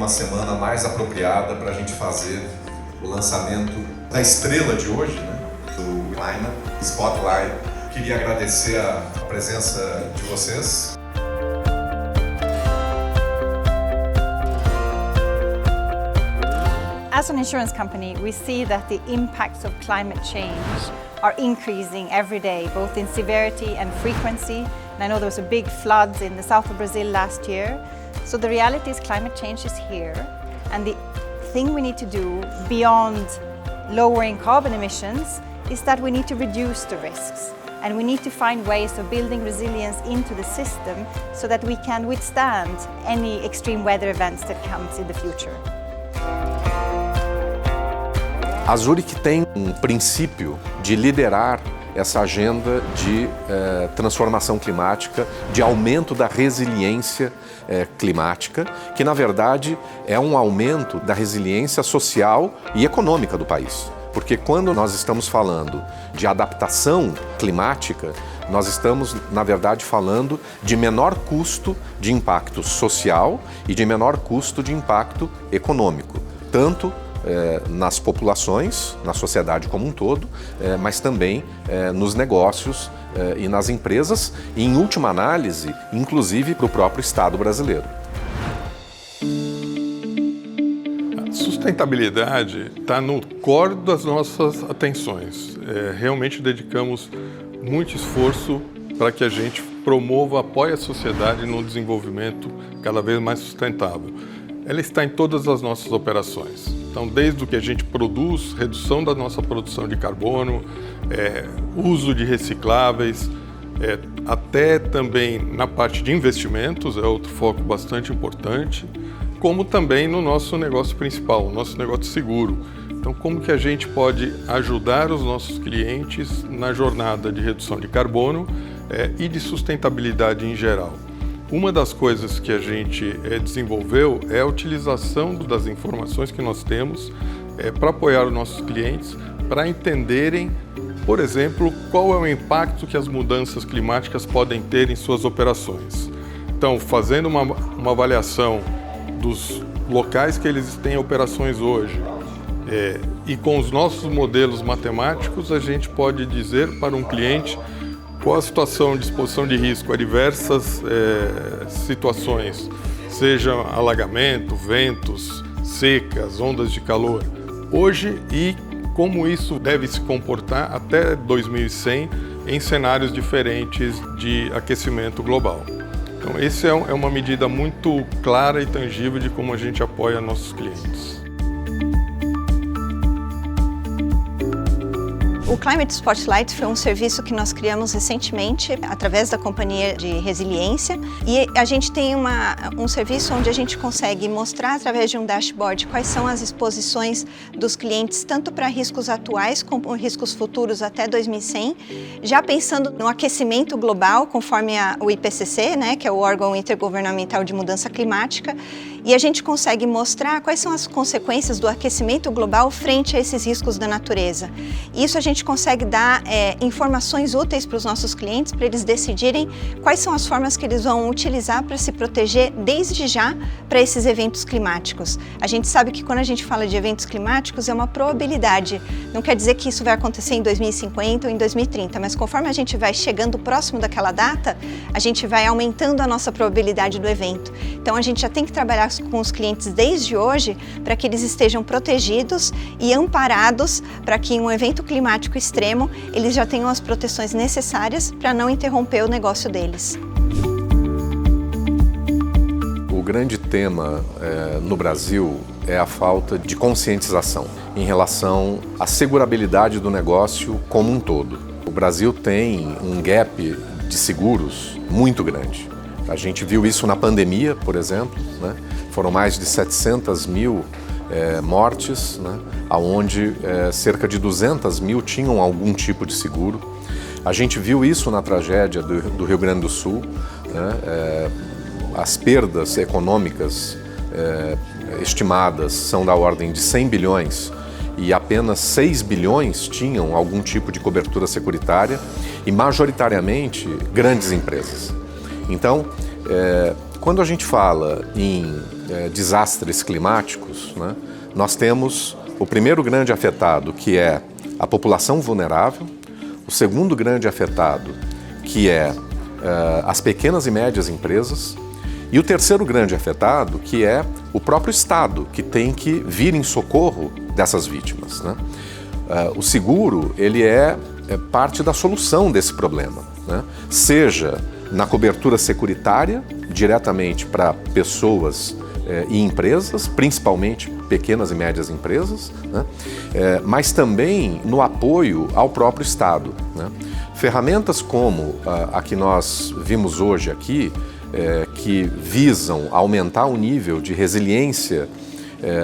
uma semana mais apropriada para a gente fazer o lançamento da estrela de hoje, né? Do Climate Spotlight. Queria agradecer a presença de vocês. As an insurance company, we see that the impacts of climate change are increasing every day, both in severity and frequency. And I know there was a big floods in the south of Brazil last year. So the reality is climate change is here. And the thing we need to do beyond lowering carbon emissions is that we need to reduce the risks. And we need to find ways of building resilience into the system so that we can withstand any extreme weather events that comes in the future. A Zurich tem um princípio de liderar essa agenda de transformação climática, de aumento da resiliência climática, que na verdade é um aumento da resiliência social e econômica do país. Porque quando nós estamos falando de adaptação climática, nós estamos, na verdade, falando de menor custo de impacto social e de menor custo de impacto econômico, tanto nas populações, na sociedade como um todo, mas também nos negócios e nas empresas, e em última análise, inclusive para o próprio Estado brasileiro. A sustentabilidade está no core das nossas atenções. Realmente dedicamos muito esforço para que a gente promova, apoie a sociedade no desenvolvimento cada vez mais sustentável. Ela está em todas as nossas operações. Então, desde o que a gente produz, redução da nossa produção de carbono, uso de recicláveis, até também na parte de investimentos, é outro foco bastante importante, como também no nosso negócio principal, nosso negócio seguro. Então, como que a gente pode ajudar os nossos clientes na jornada de redução de carbono e de sustentabilidade em geral? Uma das coisas que a gente desenvolveu é a utilização das informações que nós temos para apoiar os nossos clientes, para entenderem, por exemplo, qual é o impacto que as mudanças climáticas podem ter em suas operações. Então, fazendo uma avaliação dos locais que eles têm operações hoje, e com os nossos modelos matemáticos, a gente pode dizer para um cliente qual a situação de exposição de risco a diversas situações, seja alagamento, ventos, secas, ondas de calor, hoje, e como isso deve se comportar até 2100 em cenários diferentes de aquecimento global. Então, essa é uma medida muito clara e tangível de como a gente apoia nossos clientes. O Climate Spotlight foi um serviço que nós criamos recentemente através da Companhia de Resiliência, e a gente tem um serviço onde a gente consegue mostrar através de um dashboard quais são as exposições dos clientes, tanto para riscos atuais como riscos futuros até 2100, já pensando no aquecimento global conforme o IPCC, né, que é o órgão intergovernamental de mudança climática, e a gente consegue mostrar quais são as consequências do aquecimento global frente a esses riscos da natureza. Isso a gente consegue dar informações úteis para os nossos clientes, para eles decidirem quais são as formas que eles vão utilizar para se proteger desde já para esses eventos climáticos. A gente sabe que quando a gente fala de eventos climáticos é uma probabilidade, não quer dizer que isso vai acontecer em 2050 ou em 2030, mas conforme a gente vai chegando próximo daquela data, a gente vai aumentando a nossa probabilidade do evento. Então a gente já tem que trabalhar com os clientes desde hoje para que eles estejam protegidos e amparados para que em um evento climático extremo eles já tenham as proteções necessárias para não interromper o negócio deles. O grande tema no Brasil é a falta de conscientização em relação à segurabilidade do negócio como um todo. O Brasil tem um gap de seguros muito grande. A gente viu isso na pandemia, por exemplo, né? Foram mais de 700 mil mortes, né? Onde cerca de 200 mil tinham algum tipo de seguro. A gente viu isso na tragédia do Rio Grande do Sul, né? As perdas econômicas estimadas são da ordem de 100 bilhões e apenas 6 bilhões tinham algum tipo de cobertura securitária e majoritariamente grandes empresas. Então, Quando a gente fala em desastres climáticos, né, nós temos o primeiro grande afetado, que é a população vulnerável, o segundo grande afetado, que é as pequenas e médias empresas, e o terceiro grande afetado, que é o próprio Estado, que tem que vir em socorro dessas vítimas, né? O seguro, ele é parte da solução desse problema, né? Seja na cobertura securitária, diretamente para pessoas e empresas, principalmente pequenas e médias empresas, né? Mas também no apoio ao próprio Estado, né? Ferramentas como a que nós vimos hoje aqui, que visam aumentar o nível de resiliência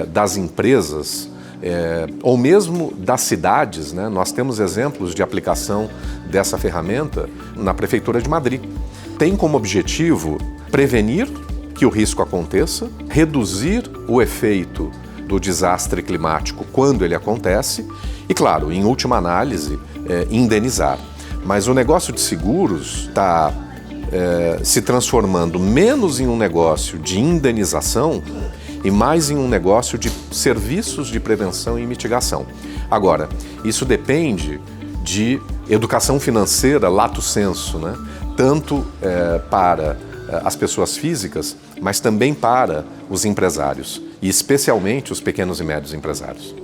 das empresas, ou mesmo das cidades, né? Nós temos exemplos de aplicação dessa ferramenta na Prefeitura de Madrid. Tem como objetivo prevenir que o risco aconteça, reduzir o efeito do desastre climático quando ele acontece e, claro, em última análise, indenizar. Mas o negócio de seguros está se transformando menos em um negócio de indenização e mais em um negócio de serviços de prevenção e mitigação. Agora, isso depende de educação financeira, lato sensu, né? Tanto para as pessoas físicas, mas também para os empresários, e especialmente os pequenos e médios empresários.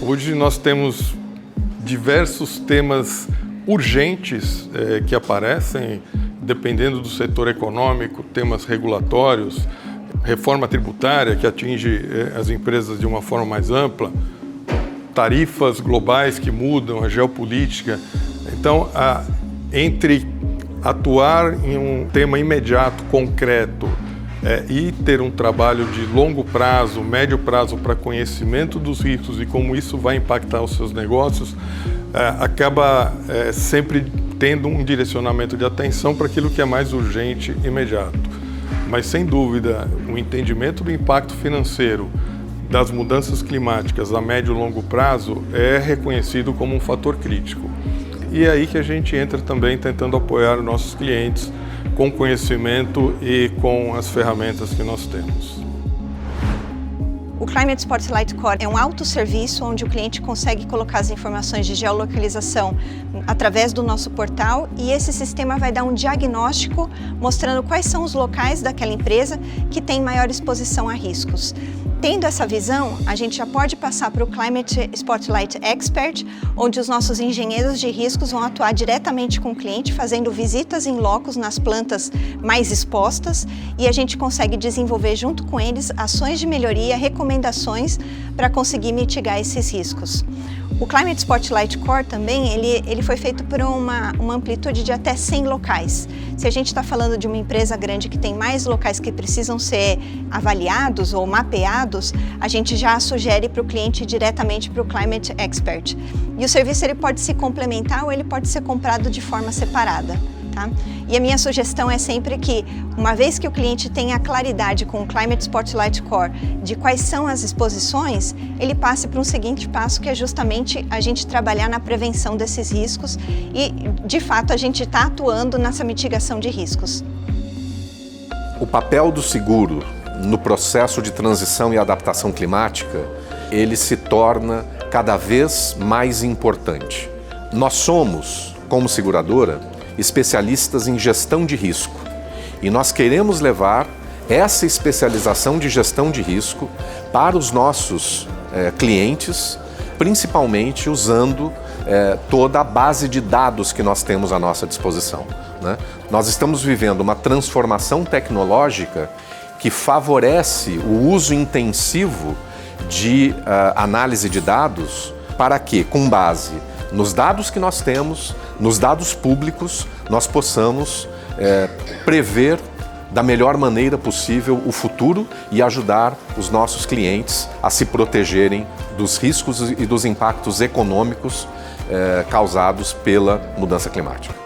Hoje nós temos diversos temas urgentes que aparecem, dependendo do setor econômico, temas regulatórios, reforma tributária que atinge as empresas de uma forma mais ampla, tarifas globais que mudam, a geopolítica. Então, entre atuar em um tema imediato, concreto, e ter um trabalho de longo prazo, médio prazo para conhecimento dos riscos e como isso vai impactar os seus negócios, acaba sempre tendo um direcionamento de atenção para aquilo que é mais urgente e imediato. Mas, sem dúvida, o entendimento do impacto financeiro das mudanças climáticas a médio e longo prazo é reconhecido como um fator crítico. E é aí que a gente entra também tentando apoiar nossos clientes com conhecimento e com as ferramentas que nós temos. O Climate Spotlight Core é um autosserviço onde o cliente consegue colocar as informações de geolocalização através do nosso portal e esse sistema vai dar um diagnóstico mostrando quais são os locais daquela empresa que tem maior exposição a riscos. Tendo essa visão, a gente já pode passar para o Climate Spotlight Expert, onde os nossos engenheiros de riscos vão atuar diretamente com o cliente, fazendo visitas em locos nas plantas mais expostas e a gente consegue desenvolver junto com eles ações de melhoria, recomendações para conseguir mitigar esses riscos. O Climate Spotlight Core também, ele foi feito por uma amplitude de até 100 locais. Se a gente está falando de uma empresa grande que tem mais locais que precisam ser avaliados ou mapeados, a gente já sugere para o cliente diretamente para o Climate Expert. E o serviço ele pode se complementar ou ele pode ser comprado de forma separada. Tá? E a minha sugestão é sempre que, uma vez que o cliente tenha claridade com o Climate Spotlight Core de quais são as exposições, ele passe para um seguinte passo, que é justamente a gente trabalhar na prevenção desses riscos e, de fato, a gente está atuando nessa mitigação de riscos. O papel do seguro no processo de transição e adaptação climática, ele se torna cada vez mais importante. Nós somos, como seguradora, especialistas em gestão de risco. E nós queremos levar essa especialização de gestão de risco para os nossos clientes, principalmente usando toda a base de dados que nós temos à nossa disposição, né? Nós estamos vivendo uma transformação tecnológica que favorece o uso intensivo de análise de dados para que, com base nos dados que nós temos, nos dados públicos, nós possamos prever da melhor maneira possível o futuro e ajudar os nossos clientes a se protegerem dos riscos e dos impactos econômicos causados pela mudança climática.